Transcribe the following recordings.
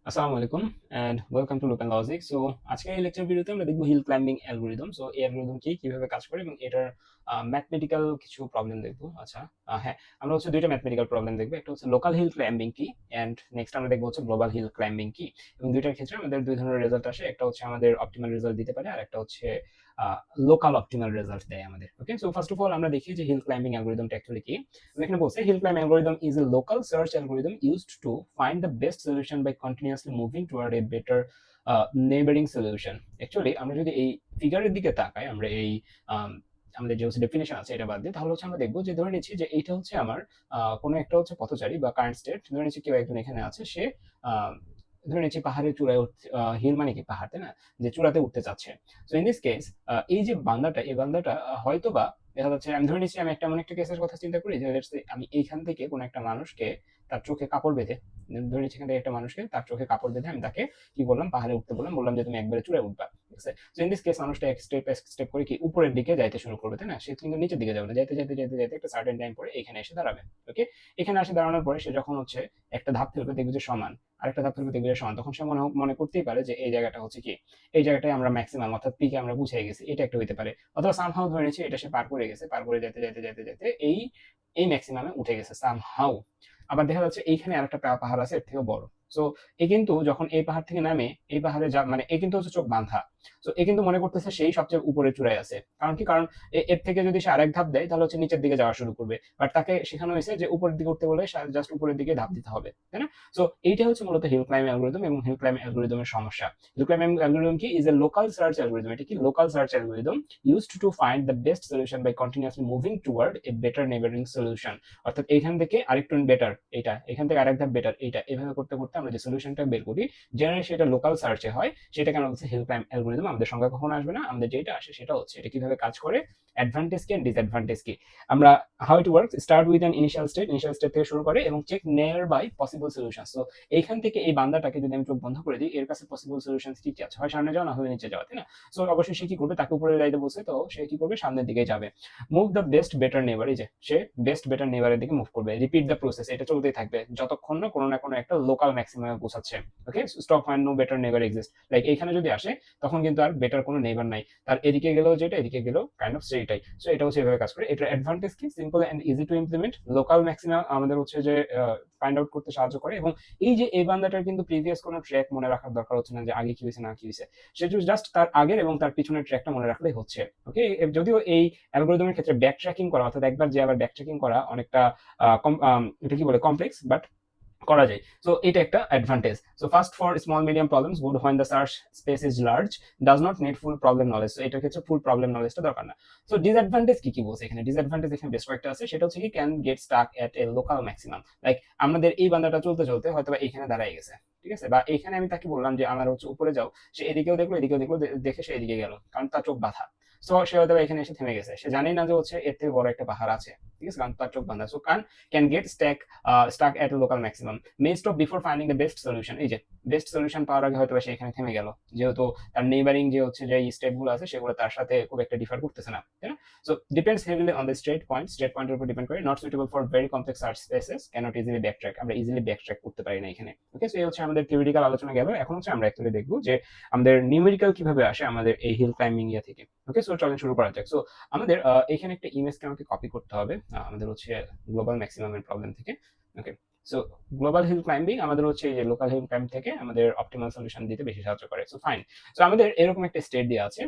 আসসালামু আলাইকুম and welcome to loop and logic. So আজকের এই লেকচার ভিডিওতে আমরা দেখবো হিল ক্লাইম্বিং অ্যালগরিদম। সো এই অ্যালগরিদম কি, কিভাবে কাজ করে এবং এটার ম্যাথমেটিক্যাল কিছু প্রবলেম দেখবো। আচ্ছা, হ্যাঁ, আমরা হচ্ছে দুইটা ম্যাথমেটিক্যাল প্রবলেম দেখবো। একটা হচ্ছে লোকাল হিল ক্লাইম্বিং কি, এন্ড নেক্সট আমরা দেখবো হচ্ছে গ্লোবাল হিল ক্লাইম্বিং কি। এবং দুইটার ক্ষেত্রে আমাদের দুই ধরনের রেজাল্ট আসে। একটা হচ্ছে আমাদের অপটিমাল রেজাল্ট দিতে পারে, আর একটা হচ্ছে লোকাল অপটিমাল রেজাল্ট দেয় আমাদের। ওকে, সো ফার্স্ট অফ অল আমরা দেখি যে হিল ক্লাইম্বিং অ্যালগরিদমটা অ্যাকচুয়ালি কি। এখানে বলছে hill climb algorithm is a local search algorithm used to find the best solution by continuously moving toward a better neighboring solution. Actually আমরা যদি এই ফিগারের দিকে তাকাই, আমরা এই আমাদের যে হচ্ছে ডেফিনেশন আছে এটা বাদ দিয়ে, তাহলে হচ্ছে আমরা দেখবো যে ধরে নিচ্ছি যে এইটা হচ্ছে আমার কোনো একটা হচ্ছে পথচারী বা কারেন্ট স্টেট। ধরে নিচ্ছি কেউ একজন এখানে আছে, সে আহ, ধরে নিচ্ছি পাহাড়ের চূড়ায় উঠতে, হিল মানে কি পাহাড়, তাই না, যে চূড়াতে উঠতে চাচ্ছে। সো ইন দিস কেস এই যে বান্দাটা, এই বান্দাটা হয়তো বা দেখা যাচ্ছে, আমি ধরে নিচ্ছি, আমি একটা এমন একটা কেসের কথা চিন্তা করি যে আমি এইখান থেকে কোনো একটা মানুষকে তার চোখে কাপড় বেঁধে, ধরে নিচ্ছি এখান থেকে একটা মানুষকে তার চোখে কাপড় বেঁধে আমি তাকে কি করলাম, পাহাড়ে উঠতে বললাম, বললাম যে তুমি একবারে চূড়ায় উঠবা। ঠিক আছে, তো ইন দিস কেস মানুষটা এক স্টেপ করে কি উপরের দিকে যাইতে শুরু করবে, তাই না, সে কিন্তু নিচের দিকে যাবে না, যাইতে যাইতে যাইতে যাইতে একটা সার্টেন টাইম পরে এখানে এসে দাঁড়াবে। ওকে, এখানে এসে দাঁড়ানোর পরে সে যখন হচ্ছে একটা ধাপ ফেলবে, দেখবে যে সমান, আরেকটা ধাপ ফেলবে, দেখবে যে সমান, তখন সে মনে মনে করতেই পারে যে এই জায়গাটা হচ্ছে কি, এই জায়গাটায় আমরা ম্যাক্সিমাম অর্থাৎ পিকে আমরা পৌঁছে গেছি, এটা একটা হইতে পারে। অথবা সামহাউ ধরে নিচ্ছি এটা সে পার করে গেছে, পার করে যেতে যেতে যেতে যেতে এই এই ম্যাক্সিমামে উঠে গেছে সামহাউ। আবার দেখা যাচ্ছে এইখানে আরেকটা পাহাড় আছে এর থেকেও বড়। সো এ কিন্তু যখন এই পাহাড় থেকে নামে, এই পাহাড়ে যা মানে এ কিন্তু হচ্ছে চোখ বাঁধা। সো এ কিন্তু মনে করতেছে সেই সবচেয়ে উপরে চূড়ায় আছে। কারণ কি, কারণ এর থেকে যদি সে আরেক ধাপ দেয় তাহলে হচ্ছে নিচের দিকে যাওয়া শুরু করবে, বাট তাকে শেখানো হয়েছে যে উপরের দিকে উঠতে বলে জাস্ট উপরের দিকে ধাপ দিতে হবে, তাই না। সো এইটা হচ্ছে মূলত হিল ক্লাইম্ব অ্যালগরিদম এবং হিল ক্লাইম্ব অ্যালগরিদমের সমস্যা। হিল ক্লাইম্ব অ্যালগরিদম কি, is a local search algorithm. এটা কি, local search algorithm used to find the best solution by continuously moving toward a better neighbouring solution. অর্থাৎ এইখান থেকে আরেকটু বেটার এইটা, এখান থেকে আরেক ধাপ বেটার এইটা, এভাবে করতে করতে আমরা যে সলিউশনটা বের করি, জেনারেলি সেটা লোকাল সার্চে হয়, সেটাকে আমরা বলছি হিল ক্লাইম্ব অ্যালগরিদম। আমাদের সংখ্যা কখনো আসবে না, আমাদের যেটা আসে সেটা হচ্ছে এটা কিভাবে কাজ করে, অ্যাডভান্টেজ কি এন্ড ডিসঅ্যাডভান্টেজ কি। আমরা how it works, start with an initial state থেকে শুরু করে এবং check nearby possible solution. So এইখান থেকে এই বান্দাটাকে যদি আমি চোখ বন্ধ করে দিই, এর কাছে পসিবল সলিউশন কি কি আছে, হয় সামনে যাওয়া না হলে নিচে যাওয়া, তাই না। সো অবশ্যই সে কি করবে, তাকে উপরে যাইতে বলছে, তো সে কি করবে, সামনের দিকে যাবে। মুভ দ্য বেস্ট বেটার নেবার, এই যে সে বেস্ট বেটার নেবারের দিকে মুভ করবে। রিপিট দ্য প্রসেস, এটা চলতেই থাকবে যতক্ষণ না কোনো একটা লোকাল ম্যাক্সিমামে পৌঁছাচ্ছে। ওকে, স্টপ ফাইন্ড নো বেটার নেবার এক্সিস্ট, লাইক এইখানে যদি আসে তখন কিন্তু আর বেটার কোনো নেবার নাই, তার এদিকে গেলেও যেটা, এদিকে গেলেও কাইন্ড অফ সেইটাই। সো এটা হচ্ছে এভাবে কাজ করে। এটার অ্যাডভান্টেজ কি, simple and easy to implement, local maximum আমাদের হচ্ছে যে ফাইন্ড আউট করতে সাহায্য করে। এবং এই যে এই বান্দাটার কিন্তু প্রিভিয়াস কোনো ট্র্যাক মনে রাখার দরকার হচ্ছে না, যে আগে কি হয়েছে না কি হয়েছে, সে জাস্ট তার আগের এবং তার পিছনের ট্র্যাকটা মনে রাখলেই হচ্ছে। ওকে, যদিও এই অ্যালগরিদমের ক্ষেত্রে ব্যাক ট্র্যাকিং করা, অর্থাৎ একবার যে আবার ব্যাক ট্র্যাকিং করা অনেকটা এটা কি বলে কমপ্লেক্স, বাট করা যায়। সো এটা একটা advantage. So first for small medium problems, good when the search space is large, does not need full problem knowledge. So এটার ক্ষেত্রে ফুল প্রবলেম নলেজটা দরকার না। সো ডিসঅ্যাডভান্টেজ কি কি বলছে এখানে, ডিসঅ্যাডভান্টেজ এখানে বেশ কয়েকটা আছে। সেটা হচ্ছে কি, can get Starc at A local maximum, like আমাদের এই বান্দাটা চলতে চলতে হয়তো বা এখানে দাঁড়ায় গেছে, ঠিক আছে, বা এখানে আমি তাকে বললাম যে আমার হচ্ছে উপরে যাও, সে এদিকেও দেখলো এদিকেও দেখলো, দেখে সে এদিকে গেল, কারণ তার চোখ বাঁধা। সো সে হয়তো এখানে এসে থেমে গেছে, সে জানেই না যে হচ্ছে এর থেকে বড় একটা পাহাড় আছে, ঠিক আছে, কারণ তার চোখ বাঁধা। So can get Starc at local maximum, May stop before finding the best solution. এই যে বেস্ট সলিউশন পাওয়ার আগে হয়তো সে এখানে থেমে গেল, যেহেতু তার নেইবারিং যে হচ্ছে যে স্টেট গুলো আছে সেগুলো তার সাথে খুব একটা ডিফার করতেছে না, তাই না। So depends heavily on the state পয়েন্টের উপর ডিপেন্ড করে, not suitable for very complex search spaces, can't easily backtrack, আমরা ইজিলি ব্যাকট্র্যাক করতে পারি না এখানে। ওকে, সো এই হচ্ছে আমাদের থিওরিটিক্যাল আলোচনা গেল। এখন হচ্ছে আমরা অ্যাকচুয়ালি দেখবো যে আমাদের নিউমেরিক্যাল কিভাবে আসে আমাদের এই হিল ক্লাইম্বিং ইয়া থেকে। ওকে, সো চলেন শুরু করা যাক। সো আমাদের এখানে একটা ইমেজকে আমাকে কপি করতে হবে, আমাদের হচ্ছে গ্লোবাল ম্যাক্সিমামের প্রবলেম থেকে। ওকে, সো গ্লোবাল হিল ক্লাইম্বিং আমাদের হচ্ছে এই যে লোকাল হিল ক্লাইম্ব থেকে আমাদের অপটিমাল সলিউশন দিতে বেশি সাহায্য করে। সো ফাইন, সো আমাদের এরকম একটা স্টেট দেওয়া আছে,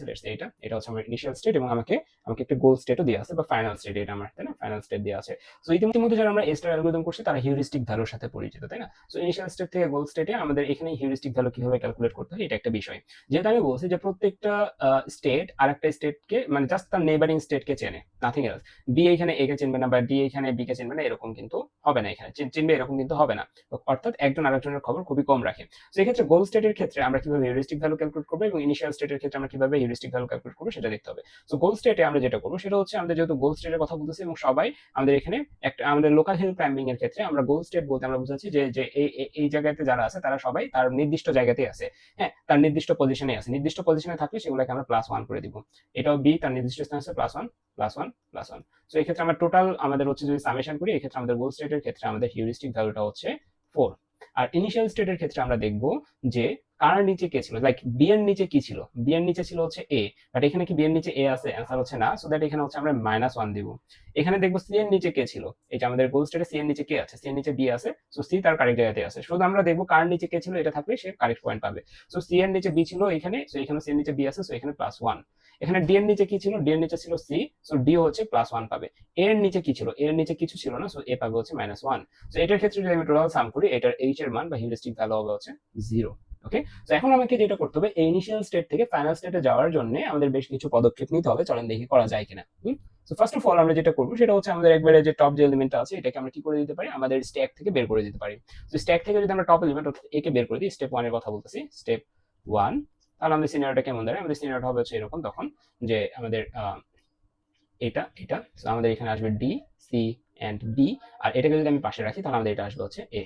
লেটস সে এটা হচ্ছে আমার ইনিশিয়াল স্টেট, এবং আমাকে আমাকে একটা গোল স্টেটও দেওয়া আছে, বা ফাইনাল স্টেট, এটা আমার, তাই না, ফাইনাল স্টেট দেওয়া আছে। সো ইতিমধ্যে যারা আমরা স্টার অ্যালগরিদম করছি তারা হিউরিস্টিক ভ্যালুর সাথে পরিচিত, তাই না। সো ইনিশিয়াল স্টেট থেকে গোল স্টেটে আমাদের এখানে হিউরিস্টিক ভ্যালু কিভাবে ক্যালকুলেট করতে হয়, এটা একটা বিষয়। যেহেতু আমি বলছি যে প্রত্যেকটা স্টেট আরেকটা স্টেটকে মানে জাস্ট তার নেবারিং স্টেটকে চেনে, নাথিং এলস। বি এখানে এ কে চিনবে না, বা ডি এখানে বি কে চিনবে না, এরকম কিন্তু হবে না, এখানে চিনবে এরকম কিন্তু হবে না। অর্থাৎ একজন আরেকজনের খবর খুবই কম রাখে। তো এক্ষেত্রে গোল স্টেটের ক্ষেত্রে আমরা কিভাবে হিউরিস্টিক ভ্যালু ক্যালকুলেট করবো এবং ইনিশিয়াল স্টেটের ক্ষেত্রে আমরা কিভাবে হিউরিস্টিক ভ্যালু ক্যালকুলেট করবো সেটা দেখতে হবে। তো গোল স্টেটে আমরা যেটা করবো সেটা হচ্ছে, আমাদের যেহেতু গোল স্টেটের কথা বলতেছি এবং সবাই আমাদের এখানে একটা, আমাদের লোকাল হিল ক্লাইম্বিং এর ক্ষেত্রে আমরা গোল স্টেট বলতে আমরা বুঝাচ্ছি যে যে এই জায়গাতে যারা আছে তারা সবাই তার নির্দিষ্ট জায়গাতেই আছে। হ্যাঁ, তার নির্দিষ্ট পজিশনে আছে, নির্দিষ্ট পজিশনে থাকলে সেগুলোকে আমরা +1 করে দিব। এটাও বি, তার নির্দিষ্ট স্থান আছে +1 +1 +1। সো এই ক্ষেত্রে আমরা টোটাল আমাদের হচ্ছে যদি সামেশন করি, এই ক্ষেত্রে আমাদের গোল স্টেটের ক্ষেত্রে আমাদের হিউরিস্টিক ভ্যালুটা হচ্ছে 4। আর ইনিশিয়াল স্টেটের ক্ষেত্রে আমরা দেখব যে কার নিচে কে ছিল, লাইক বি এর নিচে কি ছিল, বি এর নিচে ছিল হচ্ছে এ, বাট এখানে কি বি এর নিচে এ আছে, অ্যান্সার হচ্ছে না, সো দ্যাট এখানে হচ্ছে আমরা -1 দিব। এখানে দেখবো সি এর নিচে কে ছিল, এই যে আমাদের গোল স্টেটে সি এর নিচে কে আছে, সি এর নিচে বি আছে, সো সি তার কারেক্ট জায়গাতে আছে, শুধু আমরা দেখবো কার নিচে কে ছিল, এটা থাকলে সে কারেক্ট পয়েন্ট পাবে। সো সি এর নিচে বি ছিল এখানে, সো এখানে সি এর নিচে বি আছে, সো এখানে +1। এখানে ডি এর নিচে কি ছিল, ডি এর নিচে ছিল সি, সো ডি হচ্ছে +1 পাবে। এ এর নিচে কি ছিল, এ এর নিচে কিছু ছিল না, সো এ পাবে হচ্ছে -1। সো এটার ক্ষেত্রে যদি আমি টোটাল সাম করি, এটার এইচ এর মান বা হিউরিস্টিক ভ্যালু হবে হচ্ছে 0। ওকে, তো এখন আমাকে যেটা করতে হবে, এই ইনিশিয়াল স্টেট থেকে ফাইনাল স্টেটে যাওয়ার জন্য আমাদের বেশ কিছু পদক্ষেপ নিতে হবে, চলেন দেখি করা যায় কিনা। সো ফার্স্ট অফ অল আমরা যেটা করবো সেটা হচ্ছে আমাদের একবারে যে টপ যে এলিমেন্টটা আছে এটাকে আমরা কি করে দিতে পারি, আমাদের স্ট্যাক থেকে বের করে দিতে পারি। তো স্ট্যাক থেকে যদি আমরা টপ এলিমেন্ট অর্থাৎ এ কে বের করে দিই, স্টেপ 1 এর কথা বলতেছি, স্টেপ 1, তাহলে আমাদের সিনারিওটা কেমন দাঁড়ায়, আমাদের সিনারিওটা হবে হচ্ছে এরকম তখন, যে আমাদের এটা এটা, সো আমাদের এখানে আসবে ডি, সি এন্ড বি, আর এটাকে যদি আমি পাশে রাখি তাহলে আমাদের এটা আসবে হচ্ছে এ।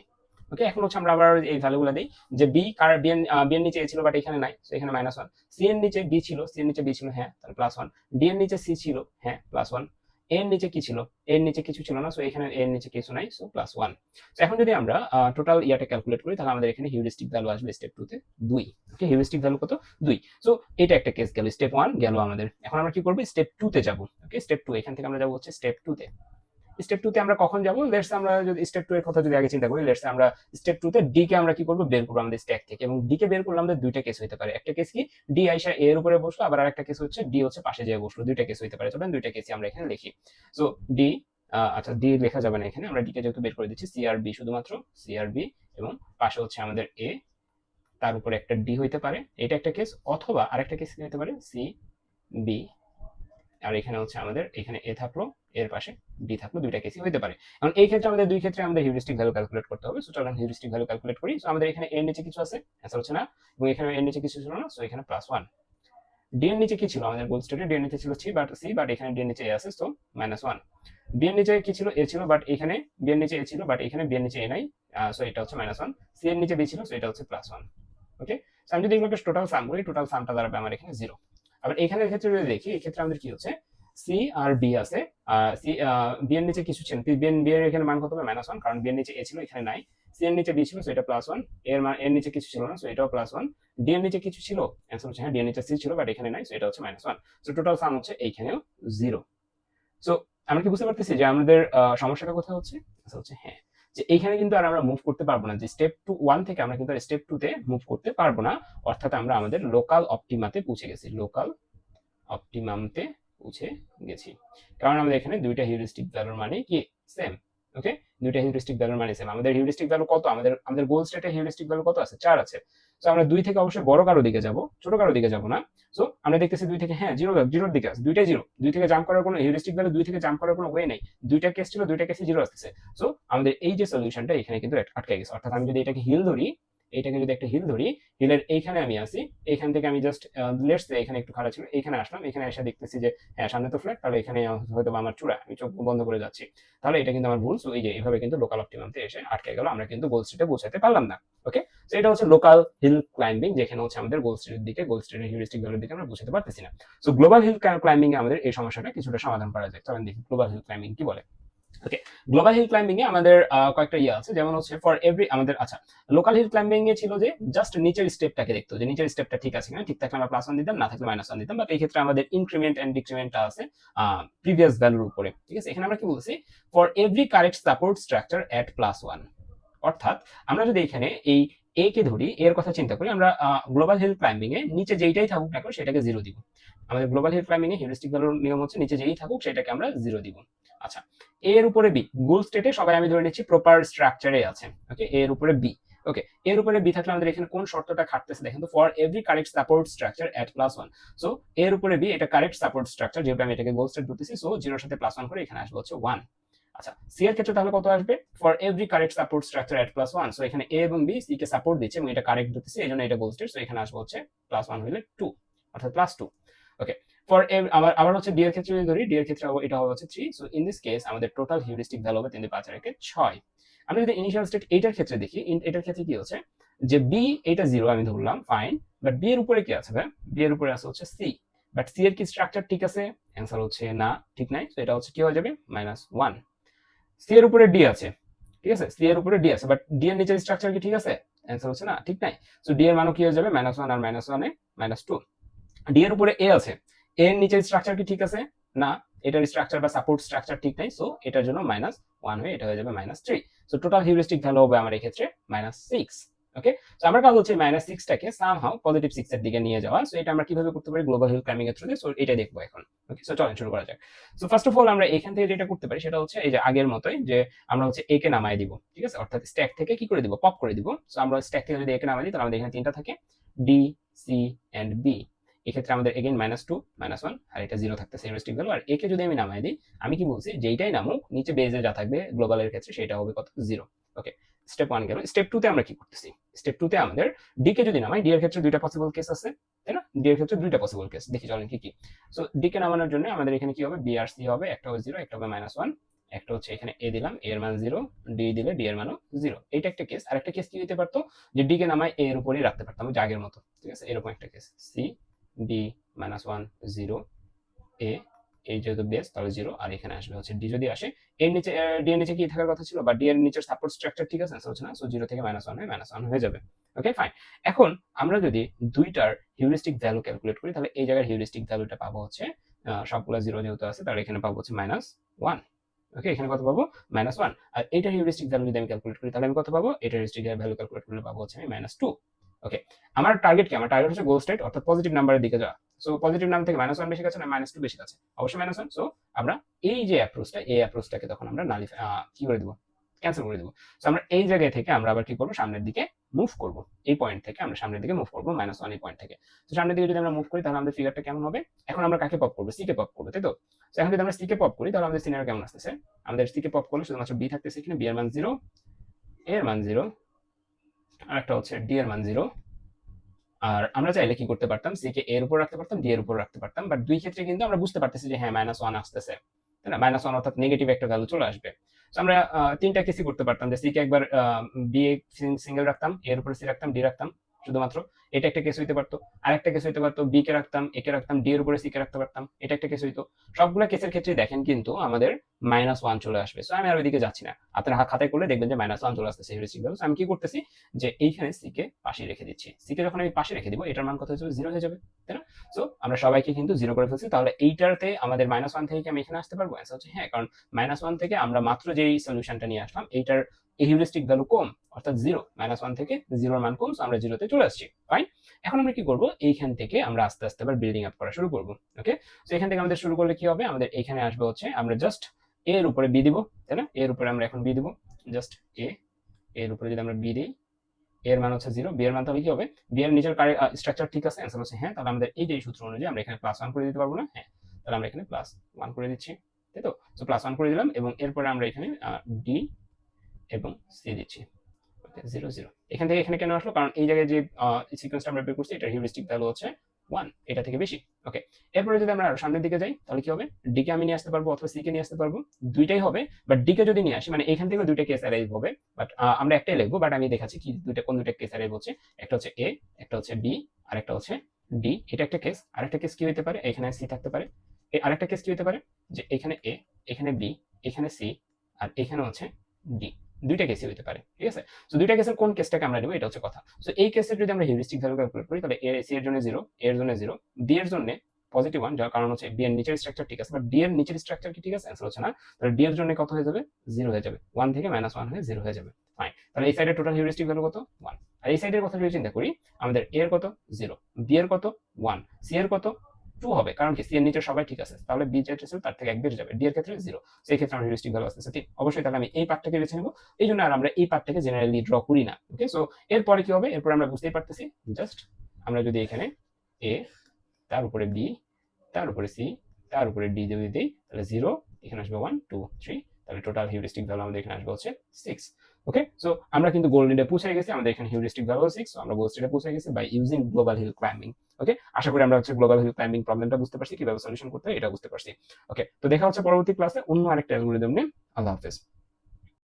ওকে, এখন হচ্ছে আমরা আবার এই ভ্যালুগুলো দেই, যে বি কার বি এর নিচে এ ছিল বাট এখানে নাই, সো এখানে -1। সি এর নিচে বি ছিল, সি এর নিচে বি ছিল, হ্যাঁ, তাহলে +1। ডি এর নিচে সি ছিল, হ্যাঁ, +1। এর নিচে কি ছিল, এর নিচে কিছু ছিল না, সো এখানে এর নিচে কিছু নাই, সো +1। সো এখন যদি আমরা টোটাল ইয়াটা ক্যালকুলেট করি তাহলে আমাদের এখানে হিউরিস্টিক ভ্যালু আসবে স্টেপ 2 তে 2। ওকে, হিউরিস্টিক ভ্যালু কত, 2। সো এটা একটা কেস গেল, স্টেপ 1 গেল আমাদের। এখন আমরা কি করব, স্টেপ 2 তে যাব। ওকে, স্টেপ 2, এখান থেকে আমরা যাব হচ্ছে স্টেপ 2 তে। স্টেপ 2 তে আমরা কখন যাব, লেটস আমরা যদি স্টেপ 2 এর কথা যদি আগে চিন্তা করি, লেটস আমরা স্টেপ 2 তে ডি কে আমরা কি করব, বের করব আমাদের স্ট্যাক থেকে, এবং ডি কে বের করলে আমাদের দুইটা কেস হতে পারে। একটা কেস কি, ডি আইসা এ এর উপরে বসলো, আবার আরেকটা কেস হচ্ছে ডি হচ্ছে পাশে যেয়ে বসলো, দুইটা কেস হতে পারে। চলেন দুইটা কেসই আমরা এখানে লিখি। সো ডি, আচ্ছা ডি লেখা যাবে না এখানে, আমরা ডি কে যেহেতু বের করে দিচ্ছি, সি আর বি, শুধুমাত্র সি আর বি, এবং পাশে হচ্ছে আমাদের এ, তার উপরে একটা ডি হইতে পারে, এটা একটা কেস, অথবা আরেকটা কেস কি হতে পারে, সি বি, আর এখানে হচ্ছে আমাদের এখানে এ থাকলো, এর পাশে ডি থাকলো, দুইটা কেসই হতে পারে। এখন এই ক্ষেত্রে আমাদের দুই ক্ষেত্রে আমাদের হিউরিস্টিক ভ্যালু ক্যালকুলেট করতে হবে। সো চলেন হিউরিস্টিক ভ্যালু ক্যালকুলেট করি। সো আমাদের এখানে এর নিচে কিছু আছে, অ্যান্সার হচ্ছে না, এবং এখানে এর নিচে কিছু ছিল না, সো এখানে +1। ডি এর নিচে কি ছিল, আমাদের গোল স্টেটে ডি এর নিচে ছিল সি, বাট এখানে ডি এর নিচে এ আছে, সো -1। বি এর নিচে কি ছিল, এ ছিল, বাট এখানে বি এর নিচে এ ছিল, বাট এখানে বি এর নিচে এ নাই, সো এটা হচ্ছে -1। সি এর নিচে বি ছিল, সো এটা হচ্ছে +1। ওকে, সো আমি যদি এগুলোকে টোটাল সাম করি, টোটাল সামটা দাঁড়াবে আমার এখানে 0। আবার এখানের ক্ষেত্রে যদি দেখি, এই ক্ষেত্রে আমাদের কি হচ্ছে, সি আর বি আছে, সি বি এর নিচে কিছু ছিল, বি এর এখানে মান কত হবে, -1, কারণ বি এর নিচে এ ছিল, এখানে নাই। সি এর নিচে বি ছিল, সো এটা +1। এর নিচে কিছু ছিল না, সো এটাও +1। ডি এর নিচে কিছু ছিল, অ্যান্সার হচ্ছে হ্যাঁ, ডি এর নিচে সি ছিল, বাট এখানে নাই, সো এটা হচ্ছে -1। সো টোটাল সাম হচ্ছে এইখানেও 0। সো আমরা কি বুঝতে পারতেছি যে আমাদের সমস্যাটা কোথায় হচ্ছে, আচ্ছা হচ্ছে হ্যাঁ, যে এইখানে কিন্তু আর আমরা মুভ করতে পারবো না, যে স্টেপ 1 থেকে আমরা কিন্তু স্টেপ 2 তে মুভ করতে পারবো না, অর্থাৎ আমরা আমাদের লোকাল অপটিমাতে পৌঁছে গেছি, লোকাল অপটিমামতে পৌঁছে গেছি, কারণ আমাদের এখানে দুইটা হিউরিস্টিক ভ্যালুর মানে কি সেম। ওকে, দুইটা হিউরিস্টিক ভ্যালুর মানে সেম। আমাদের হিউরিস্টিক ভ্যালু কত, আমাদের গোল স্টেটে হিউরিস্টিক ভ্যালু কত আছে, 4 আছে। সো আমরা 2 থেকে অবশ্যই বড় কারো দিকে যাব, ছোট কারো দিকে যাব না। সো আমরা দেখতেছি 2 থেকে, হ্যাঁ, জিরোর দিকে আছে, দুইটাই 0। 2 থেকে জাম্প করার কোনো হিউরিস্টিক ভ্যালু, 2 থেকে জাম্প করার কোনো ওয়ে নেই। দুইটা কেস ছিল, দুইটা কেসে 0 আসতেছে। সো আমাদের এই যে সলিউশনটা এখানে কিন্তু আটকে গেছে, অর্থাৎ আমি যদি এটাকে হিল ধরি, এটাকে যদি একটা হিল ধরি, হিলের এইখানে আমি আসি, এইখান থেকে আমি জাস্ট লেটস সে এখানে একটু খারাপ ছিল, এখানে আসলাম, এখানে এসে দেখতেছি যে হ্যাঁ, সামনে তো ফ্ল্যাট, তাহলে এখানে হয়তো আমার চূড়া, আমি চোখ বন্ধ করে যাচ্ছি, তাহলে এটা কিন্তু আমার ভুল। সো এই যে এইভাবে কিন্তু লোকাল অপটিমামতে এসে আটকে গেল, আমরা কিন্তু গোল স্টেটে পৌঁছাতে পারলাম না। ওকে, সো এটা হচ্ছে লোকাল হিল ক্লাইম্বিং, যেখানে হচ্ছে আমাদের গোল স্টেটের দিকে, গোল স্টেটের হিউরিস্টিক ভ্যালুর দিকে আমরা পৌঁছাতে পারতেছি না। সো গ্লোবাল হিল ক্লাইম্বিং এ আমাদের এই সমস্যাটা কিছুটা সমাধান করা যায়। চলেন দেখি গ্লোবাল হিল ক্লাইম্বিং কি বলে। ওকে, গ্লোবাল হিল ক্লাইম্বিং এ আমাদের কয়েকটা ইয়ে আছে, যেমন হচ্ছে ফর এভরি আমাদের, আচ্ছা, লোকাল হিল ক্লাইম্বিং এ ছিল যে জাস্ট নিচের স্টেপটাকে দেখতো, যে নিচের স্টেপটা ঠিক আছে কিনা, ঠিক থাকলে আমরা +1 দিতাম, না থাকলে -1 দিতাম, বাট এই ক্ষেত্রে আমাদের ইনক্রিমেন্ট এন্ড ডিক্রিমেন্টটা আছে প্রিভিয়াস ভ্যালুর উপরে। ঠিক আছে, এখানে আমরা কি বলছি, for every correct support structure at +1, অর্থাৎ আমরা যদি এখানে এই এ কে ধরি, এর কথা চিন্তা করি, আমরা গ্লোবাল হিল ক্লাইম্বিং এ নিচে যেইটাই থাকুক না কেন সেটাকে 0 দিব। আমাদের গ্লোবাল হিল ক্লাইম্বিং এ হিউরিস্টিক ভ্যালুর নিয়ম হচ্ছে নিচে যেই থাকুক সেটাকে আমরা 0 দিব। আচ্ছা, এর উপরে বি, গোল স্টেটে সবাই আমি ধরে নিচ্ছি প্রপার স্ট্রাকচারে আছে। ওকে, এর উপরে বি। ওকে, এর উপরে বি থাকলে আমাদের এখানে কোন শর্তটা খাটতেছে দেখেন তো, for every correct support structure at +1। So এর উপরে বি, এটা কারেক্ট সাপোর্ট স্ট্রাকচার, যেহেতু আমি এটাকে গোল স্টেট ধরতেছি, সো 0 এর সাথে +1 করে এখানে আসবে হচ্ছে 1। আচ্ছা, সি এর ক্ষেত্রে তাহলে কত আসবে, for every correct support structure at +1। So এখানে এ এবং বি সি কে সাপোর্ট দিচ্ছে এবং এটা কারেক্ট ধরতেছে, এই জন্য এটা গোল স্টেট, সো এখানে আসবে হচ্ছে +1 হলে 2, অর্থাৎ +2। ওকে, ফর আবার হচ্ছে ডি এর ক্ষেত্রে যদি ধরি, ডি এর ক্ষেত্রে এটা হবে হচ্ছে 3। সো ইন দিস কেস আমাদের টোটাল হিউরিস্টিক ভ্যালু হবে 3 × 5 = 6। আমি যদি ইনিশিয়াল স্টেট এইটার ক্ষেত্রে দেখি, এটার ক্ষেত্রে কি হচ্ছে, যে বি এটা 0 আমি ধরলাম, ফাইন, বাট বি এর উপরে কি আছে ভাই, বি এর উপরে আছে হচ্ছে সি, বাট সি এর কি স্ট্রাকচার ঠিক আছে, অ্যান্সার হচ্ছে না, ঠিক নাই। তো এটা হচ্ছে কি হয়ে যাবে, -1। সি এর উপরে ডি আছে, ঠিক আছে, সি এর উপরে ডি আছে, বাট ডি এর নিচের স্ট্রাকচার কি ঠিক আছে? অ্যান্সার হচ্ছে না, ঠিক নাই। সো ডি এর মানও কি হয়ে যাবে, -1 আর -1 এ -2। ডি এর উপরে এ আছে, এ এর নিচের স্ট্রাকচার কি ঠিক আছে? না, এটার স্ট্রাকচার বা সাপোর্ট স্ট্রাকচার ঠিক নাই, সো এটার জন্য -1 হয়ে এটা হয়ে যাবে -3। সো টোটাল হিউরিস্টিক ভ্যালু হবে আমার এই ক্ষেত্রে -6। ওকে, সো আমার কাজ হচ্ছে -6 টাকে সামহাউ পজিটিভ 6 এর দিকে নিয়ে যাওয়া। সো এটা আমরা কিভাবে করতে পারি গ্লোবাল হিল ক্লাইম্বিং এর থ্রুতে, সো এটা দেখবো এখন। ওকে, সো চলেন শুরু করা যাক। সো ফার্স্ট অফ অল আমরা এখান থেকে যেটা করতে পারি সেটা হচ্ছে এই যে আগের মতোই, যে আমরা হচ্ছে এ কে নামায় দিব, ঠিক আছে, অর্থাৎ স্ট্যাক থেকে কি করে দিব, পপ করে দিব। সো আমরা স্ট্যাক থেকে যদি এ কে নামাই দিই তাহলে আমাদের এখানে তিনটা থাকে, ডি, সি এন্ড বি। এক্ষেত্রে আমাদের এগেইন -2, -1 আর এটা 0 থাকতেছে হিউরিস্টিক ভ্যালু। আর একে যদি আমি নামাই দিই, আমি কি বলছি, যেইটাই নামুক নিচে বেজে যা থাকবে গ্লোবালের ক্ষেত্রে সেটা হবে কত, 0। ওকে, স্টেপ 1 গেল। স্টেপ 2 তে আমরা কি করতেছি, স্টেপ 2 তে আমাদের ডি কে যদি নামাই, ডি এর ক্ষেত্রে দুইটা পসিবল কেস আছে, তাই না? ডি এর ক্ষেত্রে দুইটা পসিবল কেস, দেখি চলেন কি কি। সো ডি কে নামানোর জন্য আমাদের এখানে কি হবে, বি আর সি হবে, একটা হবে 0, একটা হবে -1, একটা হচ্ছে এখানে এ দিলাম, এ এর মান 0, ডি দিলে ডি এর মানও 0। এইটা একটা কেস। আর একটা কেস কি হতে পারতো, যে ডি কে নামাই এ এর উপরেই রাখতে পারতাম, যে আগের মতো, ঠিক আছে, এরকম একটা কেস, সি ডি -1 0 এ, এই যেহেতু বেস তাহলে 0, আর এখানে আসবে হচ্ছে ডি। যদি আসে এর নিচে, ডি এর নিচে কি থাকার কথা ছিল, বা ডি এর নিচের সাপোর্ট স্ট্রাকচার ঠিক আছে, হচ্ছে না, সো 0 থেকে -1 হয়ে -1 হয়ে যাবে। Okay fine. এখন আমরা যদি দুইটার হিউরিস্টিক ভ্যালু ক্যালকুলেট করি তাহলে এই জায়গার হিউরিস্টিক ভ্যালুটা পাবো হচ্ছে সবগুলা 0 যেহেতু আছে তাহলে এখানে পাবো হচ্ছে -1। ওকে, এখানে কত পাবো, -1। আর এইটার হিউরিস্টিক ভ্যালু যদি আমি ক্যালকুলেট করি তাহলে আমি কত পাবো, এটার হিউরিস্টিক ভ্যালু ক্যালকুলেট করলে পাবো হচ্ছে আমি -2। ওকে, আমার টার্গেট কি, আমার টার্গেট হচ্ছে গোল স্টেট, অর্থাৎ পজিটিভ নাম্বারের দিকে যাওয়া। সো পজিটিভ নাম্বার থেকে -1 বেশি কাছে না -2 বেশি কাছে, অবশ্যই -1। সো আমরা এই যে অ্যাপ্রোচটা, এই অ্যাপ্রোচটাকে তখন আমরা কি করে দিব, ক্যান্সেল করে দিব। সো আমরা এই জায়গায় থেকে আমরা আবার কি করব, সামনের দিকে মুভ করব। এই পয়েন্ট থেকে আমরা সামনের দিকে মুভ করব, -1 এই পয়েন্ট থেকে। তো সামনের দিকে যদি আমরা মুভ করি তাহলে আমাদের ফিগারটা কেমন হবে, এখন আমরা কাকে পপ করব, সি কে পপ করব, তাই তো? সো এখন যদি আমরা সি কে পপ করি তাহলে আমাদের সিনারিও কেমন আসতেছে, আমাদের সি কে পপ করলে শুধুমাত্র বি থাকতেছে এখানে, বি এর মান 0, এ এর মান 0, আর একটা হচ্ছে ডি এর মান 0। আর আমরা চাইলে কি করতে পারতাম, সি কে এর উপর রাখতে পারতাম, ডি এর উপর রাখতে পারতাম, বাট দুই ক্ষেত্রে কিন্তু আমরা বুঝতে পারতেছি যে হ্যাঁ -1 আসতেছে, তাই না, -1 অর্থাৎ নেগেটিভ একটা ভ্যালু চলে আসবে। তো আমরা তিনটা কেসই করতে পারতাম, যে সি কে একবার বি সিঙ্গেল রাখতাম, এর উপরে সি রাখতাম, ডি রাখতাম শুধুমাত্র, এটা একটা কেস হইতে পারতো। আরেকটা কেস হইতে পারতো বি কে রাখতাম, এ কে রাখতাম, ডি এর উপরে সি কে রাখতে পারতাম, এটা একটা কেস হইতো। সবগুলো কেসের ক্ষেত্রে দেখেন কিন্তু আমাদের -1 চলে আসবে। সো আমি আর ওইদিকে যাচ্ছি না, আপনারা খাতায় করলে দেখবেন যে -1 চলে আসতেছে হিউরিস্টিক ভ্যালু। আমি কি করতেছি, যে এইখানে সি কে পাশে রেখে দিচ্ছি। সি কে যখন আমি পাশে রেখে দিব এটার মান কত হয়ে যাবে, 0 হয়ে যাবে, তাই না? সো আমরা সবাইকে কিন্তু 0 করে ফেলছি। তাহলে এইটাতে আমাদের -1 থেকে কি আমি এখানে আসতে পারবো, অ্যান্সার হচ্ছে হ্যাঁ, কারণ -1 থেকে আমরা মাত্র যেই সলিউশনটা নিয়ে আসলাম এইটার হিউরিস্টিক ভ্যালু কম, অর্থাৎ 0, -1 থেকে 0 মান কম, সো আমরা 0 তে চলে আসছি। ফাইন। এখন আমরা কি করব, এইখান থেকে আমরা আস্তে আস্তে আবার বিল্ডিং আপ করা শুরু করব। ওকে, সো এখান থেকে আমাদের শুরু করলে কি হবে, আমাদের এখানে আসবে হচ্ছে আমরা জাস্ট এর উপরে বি দিব, তাই না, এর উপরে আমরা এখন বি দিব, জাস্ট এ, এর উপরে যদি আমরা বি দিই, এর মান হচ্ছে 0, বি এর মান তাহলে কি হবে, বি এর নিচের স্ট্রাকচার ঠিক আছে, অ্যান্সার হচ্ছে হ্যাঁ। তাহলে আমাদের এই যে সূত্র অনুযায়ী আমরা এখানে +1 করে দিতে পারবো না, হ্যাঁ, তাহলে আমরা এখানে +1 করে দিচ্ছি, তাই তো? সো +1 করে দিলাম এবং এরপরে আমরা এখানে ডি এবং সি দিচ্ছি। ওকে, 0 0 এখান থেকে এখানে কেন আসলো, কারণ এই জায়গায় যে সিকোয়েন্সটা আমরা বের করছি এটার হিউরিস্টিক ভ্যালু হচ্ছে 1, এটা থেকে বেশি। ওকে, এরপরে যদি আমরা আরো সামনের দিকে যাই তাহলে কি হবে, ডি কে আমি নিয়ে আসতে পারবো অথবা সি কে নিয়ে আসতে পারবো, দুইটাই হবে। বাট ডি কে যদি নিয়ে আসি, মানে এখান থেকে দুইটা কেস অ্যারাইভ হবে, বাট আমরা একটাই লিখবো, বাট আমি দেখাচ্ছি কি কোন দুইটা কেস অ্যারাইভ হচ্ছে। একটা হচ্ছে এ, একটা হচ্ছে বি, আর একটা হচ্ছে ডি, এটা একটা কেস। আরেকটা কেস কি হতে পারে, এখানে সি থাকতে পারে। আরেকটা কেস কি হতে পারে, যে এখানে এ, এখানে বি, এখানে সি, আর এখানে হচ্ছে ডি, দুইটা কেসই হতে পারে, ঠিক আছে? সো দুইটা কেসের কোন কেসটাকে আমরা নেব, এটা হচ্ছে কথা। সো এই কেসের যদি আমরা হিউরিস্টিক ভ্যালু ক্যালকুলেট করি তাহলে এ সি এর জন্য 0, এর জন্য 0, বি এর জন্য +1, যার কারণ হচ্ছে বি এর নিচের স্ট্রাকচার ঠিক আছে, বাট ডি এর নিচের স্ট্রাকচার কি ঠিক আছে, অ্যান্সার হচ্ছে না। তাহলে ডি এর জন্য কত হয়ে যাবে, 0 হয়ে যাবে, 1 থেকে -1 হয়ে 0 হয়ে যাবে। ফাইন। তাহলে এই সাইডের টোটাল হিউরিস্টিক ভ্যালু কত, 1। আর এই সাইডের কথা যদি চিন্তা করি, আমাদের এ এর কত 0, বি এর কত 1, সি এর কত 2 হবে, কারণ কি সি এর নিচে সবাই ঠিক আছে, তাহলে বি যেটা ছিল তার থেকে 1 বেড়ে যাবে, ডি এর ক্ষেত্রে 0, সেই ক্ষেত্রে আমার হিউরিস্টিক ভ্যালু আসছে 3। অবশ্যই তাহলে আমি এই পার্টটাকে বেছে নেব, এই জন্য আর আমরা এই পার্টটাকে জেনারেলি ড্র করি না। ওকে, সো এরপরে কি হবে, এরপর আমরা বুঝতেই পারতেছি, জাস্ট আমরা যদি এখানে এ, তার উপরে বি, তার উপরে সি, তার উপরে ডি যদি দিই তাহলে 0, এখানে আসবে 1 2 3, তাহলে টোটাল হিউরিস্টিক ভ্যালু আমাদের এখানে আসবে হচ্ছে 6। ওকে, সো আমরা কিন্তু গোল নিডে পৌঁছে গেছি, আমাদের এখানে হিউরিস্টিক ভ্যালু 6, সো আমরা গোল স্টেটে পৌঁছে গেছি by using global hill climbing. Okay, আশা করি আমরা হচ্ছে গ্লোবাল হিল ক্লাইম্বিং প্রবলেমটা বুঝতে পারছি, কিভাবে সলিউশন করতে হয় এটা বুঝতে পারছি। ওকে, তো দেখা হচ্ছে পরবর্তী ক্লাসে অন্য আরেকটা অ্যালগরিদম নিয়ে। আল্লাহ হাফেজ।